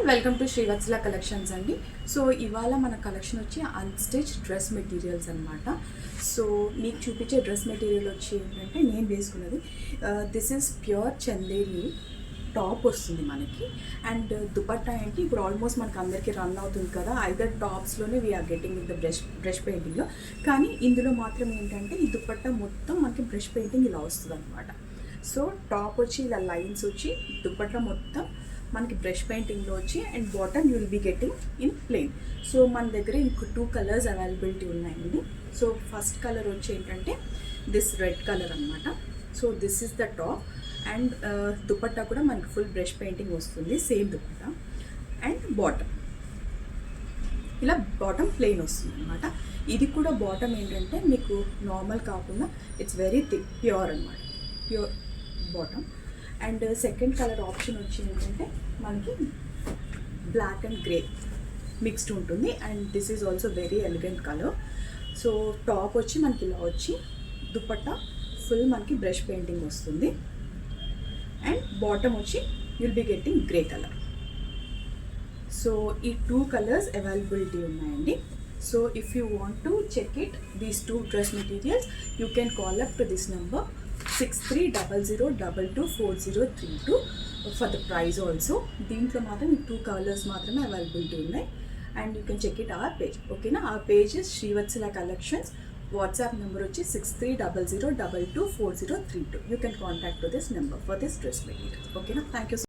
Welcome to Srivatsala collections అండి. So ఇవాళ మన కలెక్షన్ వచ్చి అన్స్టిచ్ డ్రెస్ మెటీరియల్స్ అనమాట. సో మీకు చూపించే డ్రెస్ మెటీరియల్ వచ్చి ఏంటంటే నేను వేసుకున్నది this is pure Chanderi top వస్తుంది మనకి. అండ్ దుపట్టా ఏంటి ఇప్పుడు ఆల్మోస్ట్ మనకు అందరికీ రన్ అవుతుంది కదా, ఐదర్ టాప్స్లోనే we're getting in the brush పెయింటింగ్లో. కానీ ఇందులో మాత్రం ఏంటంటే ఈ దుపట్టా మొత్తం మనకి బ్రష్ పెయింటింగ్ ఇలా వస్తుంది అనమాట. సో టాప్ వచ్చి ఇలా లైన్స్ వచ్చి, దుపట్టా మొత్తం మనకి బ్రష్ పెయింటింగ్లో వచ్చి, and bottom you will be getting in plain. So మన దగ్గర ఇంకో 2 కలర్స్ అవైలబిలిటీ ఉన్నాయండి. సో ఫస్ట్ కలర్ వచ్చి ఏంటంటే దిస్ రెడ్ కలర్ అనమాట. So this is the top and dupatta కూడా మనకి ఫుల్ బ్రష్ పెయింటింగ్ వస్తుంది, సేమ్ దుపట్టా. అండ్ బాటమ్ ఇలా బాటమ్ ప్లెయిన్ వస్తుంది అనమాట. ఇది కూడా బాటమ్ ఏంటంటే మీకు నార్మల్ కాకుండా ఇట్స్ వెరీ థిక్ ప్యూర్ అనమాట, pure bottom. And second colour option వచ్చి ఏంటంటే మనకి బ్లాక్ అండ్ గ్రే మిక్స్డ్ ఉంటుంది. And this is also very elegant colour. So top వచ్చి మనకి ఇలా వచ్చి, దుపట్టా ఫుల్ మనకి బ్రష్ పెయింటింగ్ వస్తుంది. అండ్ బాటమ్ వచ్చి you'll be getting grey colour. So ఈ 2 కలర్స్ అవైలబిలిటీ ఉన్నాయండి. So if you want to check it these 2 dress materials you can call up to this number 6300224032 for the price also. దీంట్లో మాత్రం ఈ 2 కలర్స్ మాత్రమే availability ఉన్నాయి. And you can check it our page. ఓకేనా, ఆ page Srivatsala collections. WhatsApp number వచ్చి 6300224032. You can contact to this number for this dress material. ఓకేనా, థ్యాంక్ యూ.